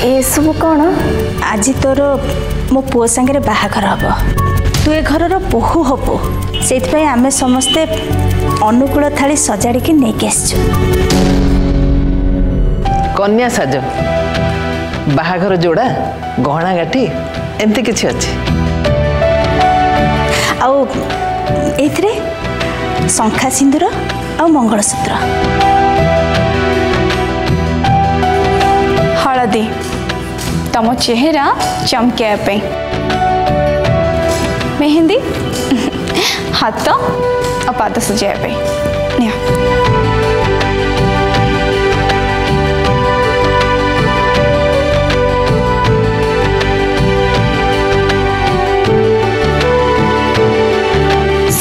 ए सब कौन आज तोर मो पुओ सांगे बाहाघर हम तू ए घर बोहू हबु से आमे समस्ते अनुकूल थाली सजाड़ी की नहीं आस कन्या साज बाहाघर जोड़ा गहना गाठी एमती किछि अछि आउ एथरे शंखा सिंदूर आ मंगलसूत्र हलदी तम चेहरा चमकिया मेहंदी हाथ और पाद सजाया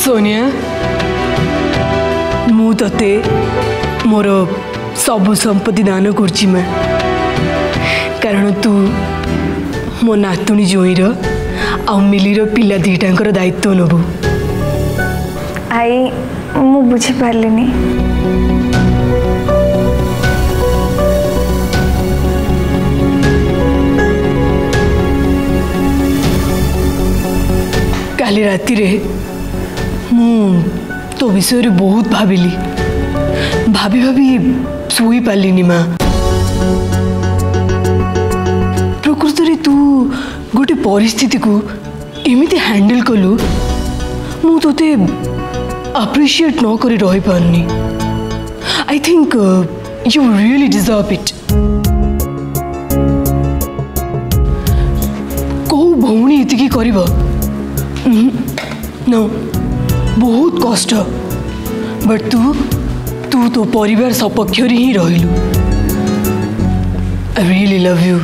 सोनिया मु तते मोर सबु संपत्ति दान करछि मैं कारण तू मो नातुणी जोईर आ मिलीर पिला दीटांकर दायित्व नबु आई मु बुझी पारलिनी काली राति रे मु तो विषय बहुत भाविली भाभी भाभी सोई पालिनी माँ प्रकृत रे तू गोटे परिस्थिति को एमिति हैंडल कलु मु तोते अप्रिशिएट न करी रही पारनी I think you really deserve it कौ भौणी इतिकी करिबो नो बहुत कष्ट बट तू तो परिवार सपक्ष ही रहिलु आई रियली लव यू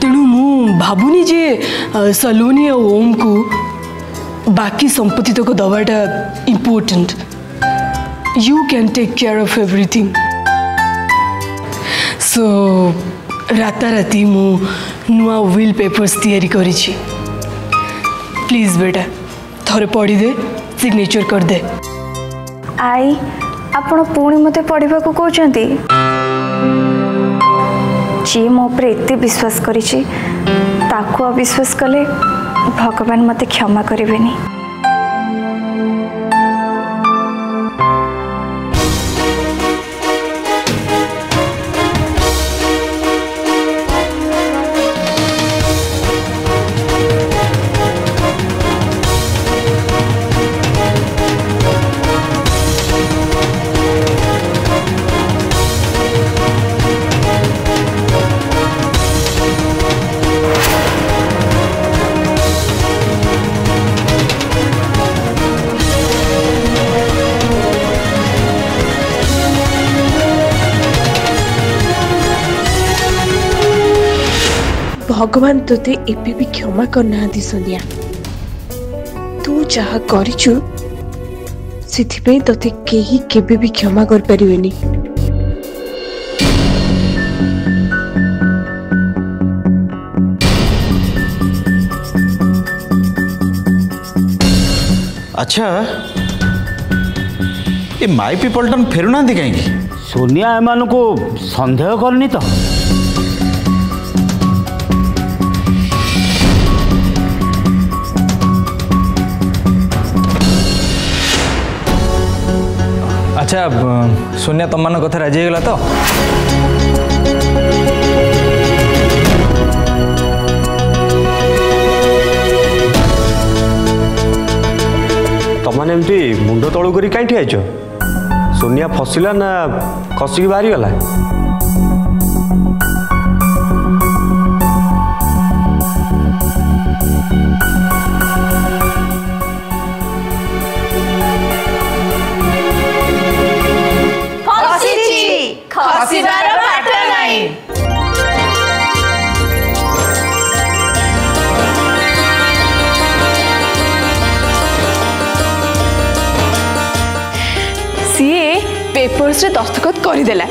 तेणु मु भावुनी जे सलोनी और ओम को बाकी संपत्ति तक दवाटा important you can take care of everything so राताराति मु नुआ विल पेपर्स तैयारी करिछि प्लीज बेटा थोड़े पढ़ी दे सिग्नेचर कर दे आई आपण पुणी मते पढ़ा को कहते जी मो पर एते विश्वास करिछि ताको अविश्वास कले भगवान मते क्षमा करेनि भगवान तोते एबे भी क्षमा करना सोनिया तू जहा करिछु सिथिपे तोते केही केबे भी क्षमा कर परिवेनी अच्छा ये माई पीपल्टन फेरुना कहीं सोनिया एमान को संदेह करनी तो अच्छा सोनिया तुम मान कथा राजी होगा तो तमने एमती मुंड तलू करी कहीं ठियाच सोनिया फसिला ना खसिकी बाहरी गला खसिबार बाट नाही सीए पेपर्स रे दस्तखत करदेला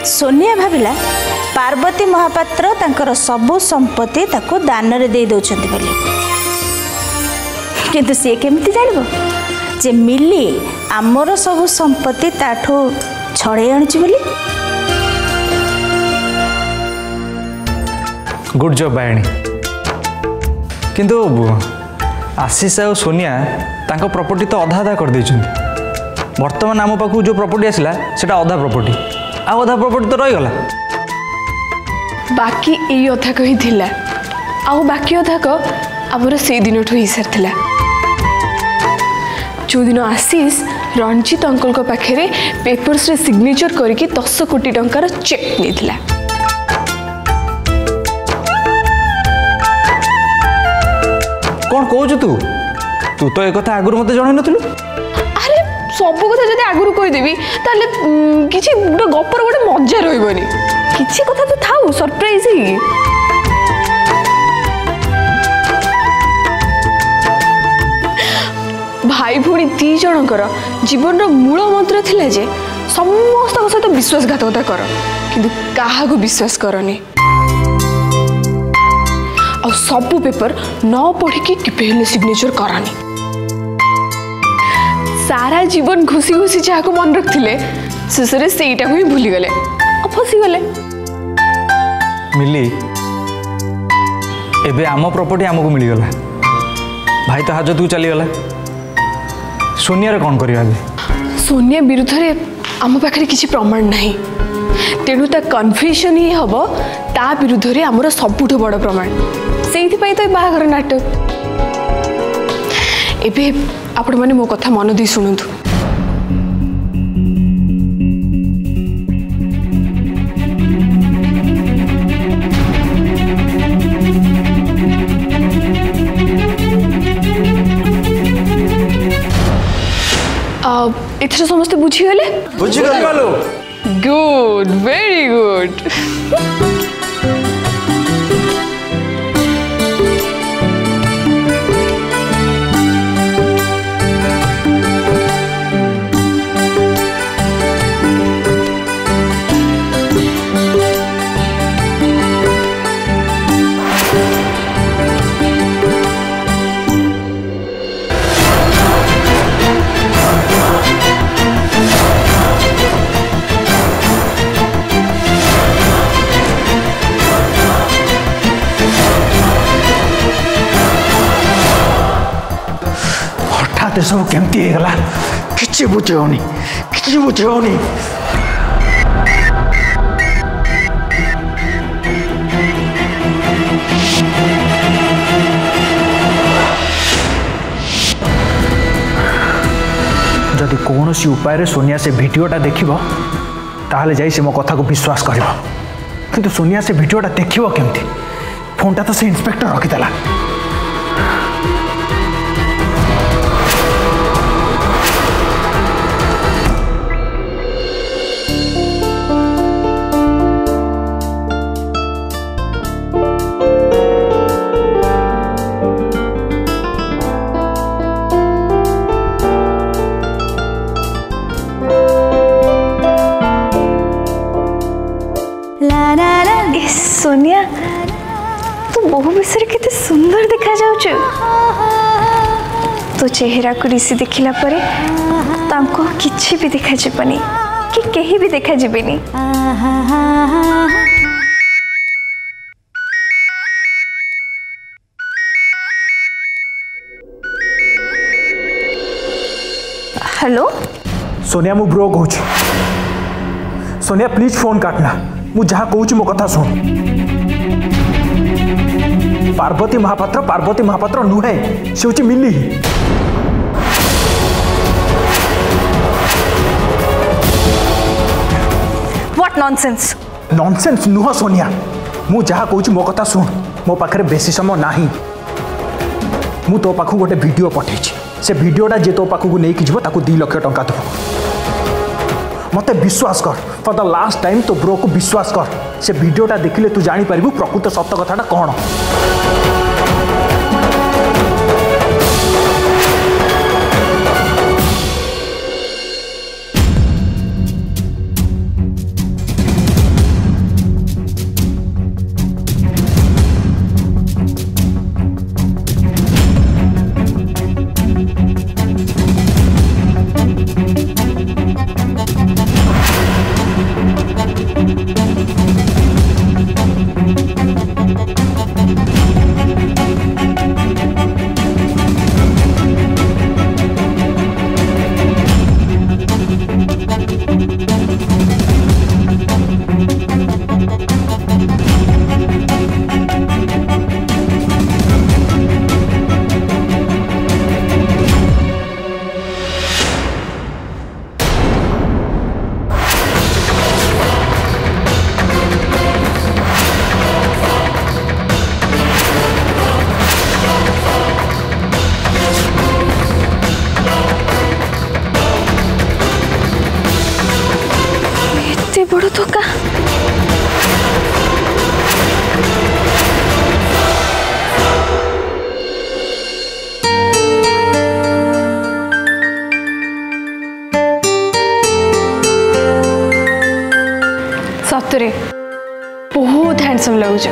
सोनिया भाविला पार्वती महापात्र तांकर सबु संपत्ति ताको दान रे दे दउछंती बोली किंतु से केमती जानिबो जे मिली आमर सब संपत्ति ताठू छड़े आनुची बोली। गुड जॉब बायणी। किंतु आशीष और सोनिया तांको प्रॉपर्टी तो अधा अधा कर देछन। वर्तमान आम पाखु जो प्रॉपर्टी आसला सेटा अधा प्रॉपर्टी आ अधा प्रॉपर्टी तो रही गला। बाकी यही अधाक ही थिला आउ बाकी अधाक आमर से दिन ही सारी जो दिन आशीष रणजीत अंकल को पाखे पेपर्स रे सिग्नेचर करके 10 कोटी टंकार चेक नहीं। कौन कहू तू तू तो एक आगुरी मत जन नु। अरे सब कथा जब आगुरी कहीदेवी ताले किसी गोटे गपर गोटे मजा रही किसी कथा तो थाऊ सरप्राइज ही। भाई भौणी दी जनकर जीवन मूल मंत्र थिला जे समस्त सहित विश्वासघातकता कर किंतु काहा को विश्वास करनी और सब पेपर न पढ़ी के सिग्नेचर करानी। सारा जीवन घुसी घुसी जहाँ मन रखिले शेष में सेटा को ही भूली गले और फसी गले। मिली एबे आम प्रॉपर्टी आमको मिलगला भाई तो हाजत को चलीगला। सोनिया कौन करिया? सोनिया विरुद्ध रे आम पाखे किसी प्रमाण नहीं तेणु ता कन्फ्यूजन ही हम ता विरुद्ध रे आमर सबुठ बड़ प्रमाण से तो बाहागर नाटक। एबे आपण माने मो कथा मन दी शुणु। एथरे समस्ते बुझीगले? बुझीगलो। Good very good. सब केमती गला किसी बुझेनी किसी बुझेनी। जदि कौन सी उपाय सोनिया से भिडियोटा देखिबो ताहले जाई से मो कथा को विश्वास करिबो किंतु सोनिया से भिडियोटा देखिबो केमती? फोनटा तो से इंस्पेक्टर रखिदेला। सोनिया तू बहु विषय केते सुंदर देखा जाउछ। तो चेहरा को ऋषि देखिला परे तांको किछि भी देखा जिबनी कि केही भी देखा जिबनी। हेलो सोनिया मु ब्रो कहूँ। सोनिया प्लीज फोन काटना मु जहाँ कहूँ मो कथा सुन। पार्वती महापात्र नुहे से हूँ मिली। What nonsense? नॉनसेंस नुह सोनिया मु जहाँ कहूँ मो कथा शुण। मो पाखे बेसी समय नाही मु तो पाखु गोटे वीडियो पठे से वीडियोटा जे तो पाखु नहीं कि 2 लाख टंका देव। मत विश्वास कर फॉर द लास्ट टाइम तो ब्रो को विश्वास कर। से वीडियोटा देखिले तू जानी पारिबु प्रकृत सत्य कथाटा कौन। हैंडसम लगुच।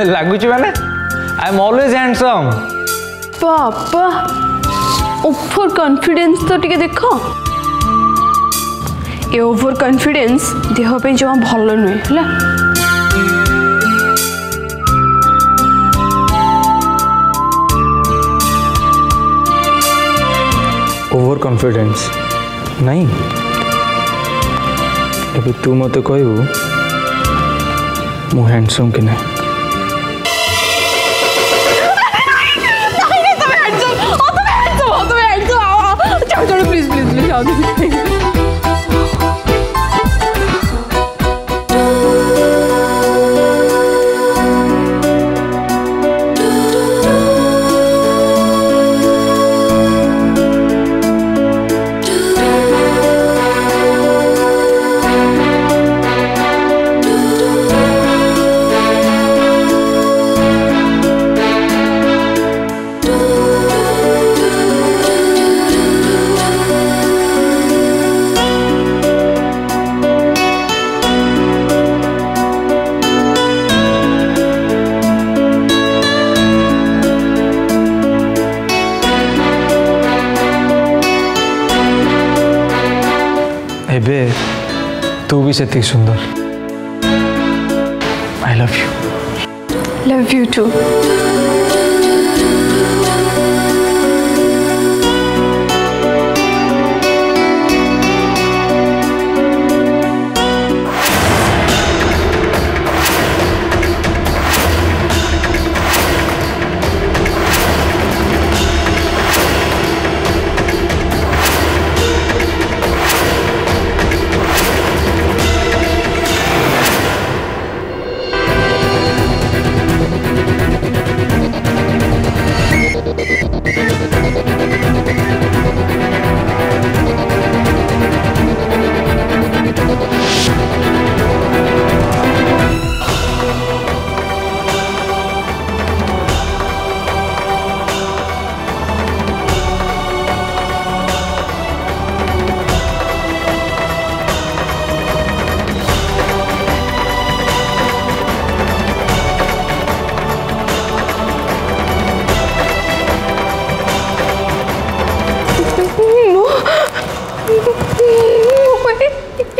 लगुच माने आई एम ऑलवेज हैंडसम। पापा ओवर कॉन्फिडेंस तो टिके देखो ए ओवर कॉन्फिडेंस देह पे जमा भल नुहे है। ओवर कॉन्फिडेंस नहीं अभी तू मत कहबू मु हैंडसम कि नहीं। प्लीज प्लीज प्लीज एबे तू भी सेती सुंदर। I love you. Love you too.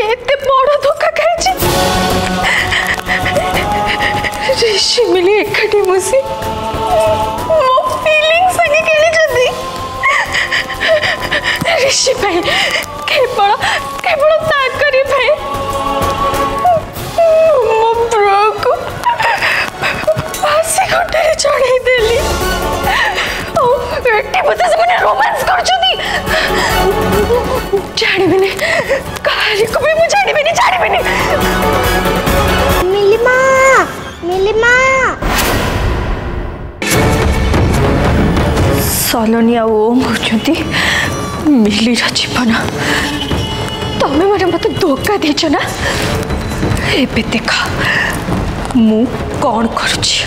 एते बड़ धोखा खाई ऋषि मिली एकाठी बसी मो फीलिंग संगे खेली जदी ऋषि भाई केवल केवल ताकरी भाई मो ब्रो को फांसी घोटारे चढ़ाई देली ओ एटी बते से मने रोमांस करछदी जानिबेनी काली को भी मुझे जानिबेनी मिलिमा सलोनी आ ओम होचंती मिली जीवन तमें मैंने मत धोखा देच ना एबे देखा मु कौन करुछि।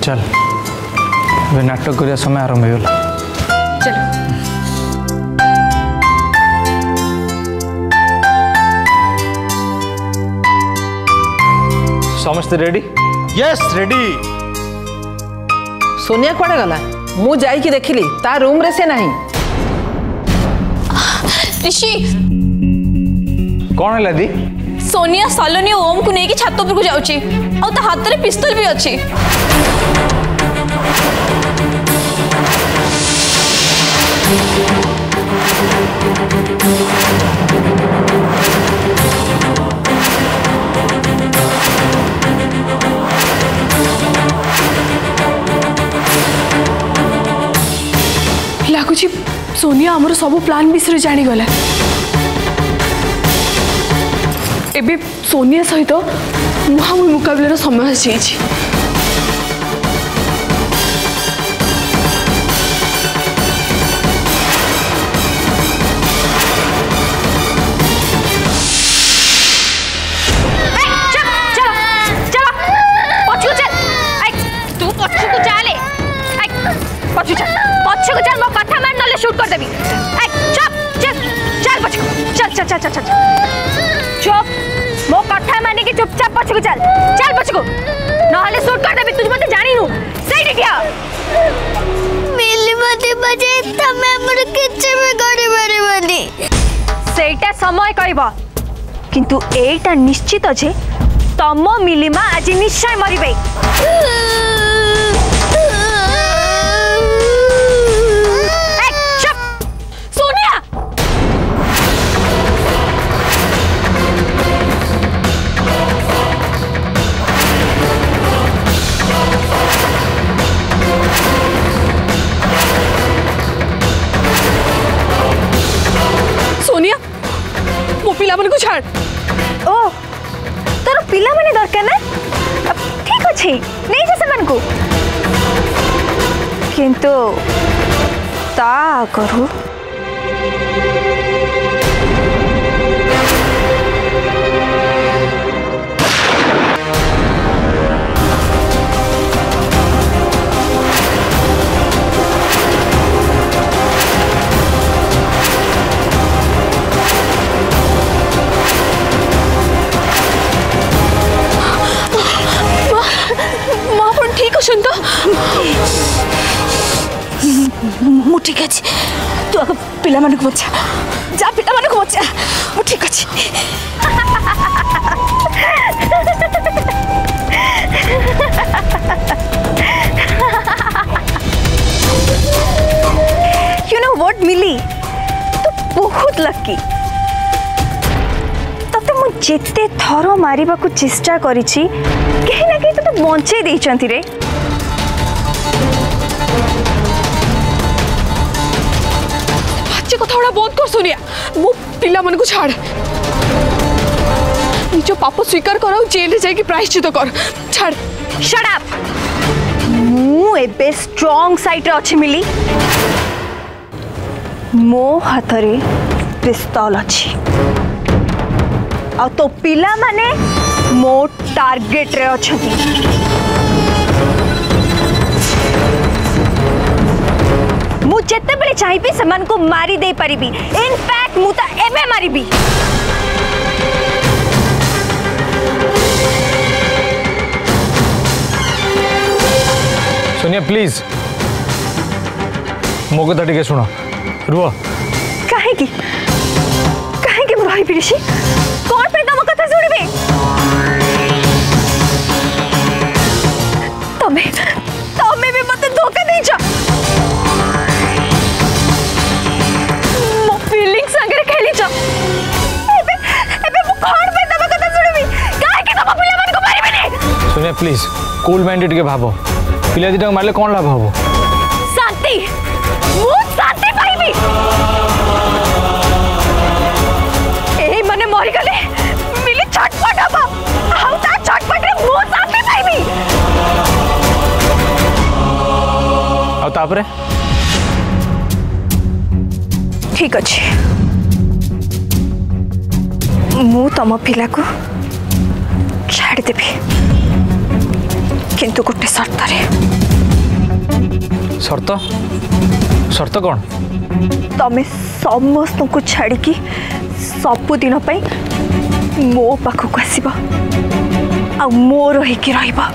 चल अबे नाटक करिया समय आरंभ हो गला। चलो समस्त रेडी? Yes ready. सोनिया कुआडे गला मु जाई कि देखिली ता रूम रे से नहीं। ऋषि कौन है दी? सोनिया सलोनी ओम को लेकिन छात उपर को जाउची और ता हाथ रे पिस्तौल भी अछि। लगुच सोनिया आमर सब प्लान विषय जानीगला एबे सोनिया सहित मुहांमुही मुकाबलार समय आसी। पछको चल चल पछको नहले शूट कर देबे तुझ मते जानी नु सही देखिया मिली मते बजे तमे हमर किछ में गड़ी मारे बनी सेटा समय कहबा किंतु एटा निश्चित अछि तम मिलीमा आज निश्चय मरिबे सोनिया मो पिला मन को छाड़ ओ तोर पिला माने दरकार ना ठीक अछि नहीं जा समान को किंतु ता करू ठीक अछन तो मु ठीक अछि तू आग पिला मन को बच्चा जा पिला मन को बच्चा मु ठीक अछि यू नो व्हाट मिली तू बहुत लकी तते मु जेते थरो मारिबा को चेष्टा करिछि केही ना केही तो बंचे देइचंती रे बच्चे को थोड़ा बहुत कर सोनिया मो पिला मन को छाड़ निजो पाप स्वीकार करो जेल जाई कि प्रायश्चित कर छाड़ शट अप मु एबे स्ट्रांग साइड रे अछि मिली मो हाथरे पिस्तौल अछि आ तो पिला माने मो टार्गेट रे अछती मु जेते बेले चाहिबी समान को मारी दे परिबी इनफैक्ट मु ता एबे मारिबी सोनिया प्लीज मो कथा टिके सुनो रुह काहे की मु रही पिरिसी कौन पे तम कथा सुनिबे तमे भी मते धोखा देछ मो फीलिंग संगे खेली छ एबे मु कौन पे तम कथा सुनिबी काहे की तम पिला मन को मारिबे ने सोनिया प्लीज कूल माइंडेड के भाबो पिला दिटा मारले कोन लाभ हबो शांति मु शांति पाइबी एही माने मरि गले मिली छटपट हबो आउ ता छटपट रे मु शांति पाइबी आ तापरे ठीक अछि मु तम पिला को छाड़ देबी किंतु गोटे शर्त रे शर्त कौन तमे समस्त को छाड़ी की सब दिन मो पाखक आसब आ मोर होइकी रहिबा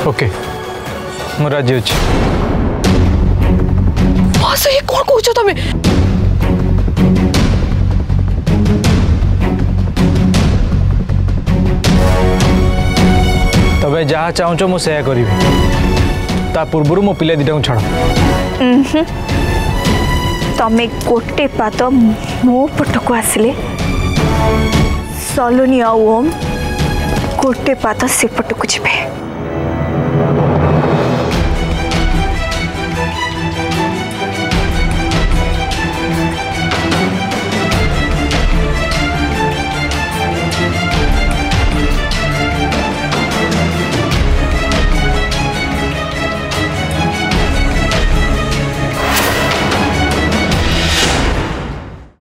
ओके मु राजी अछि मासे ये कोन कहू छ तमे तबे जहाँ चाहूच मु सेया करी ता पूर्व मो पिला दिटा छाड़ तमे गोटे पात मो पटक आसिले सलोनी आ ओम गोटे पात से पटक जीवे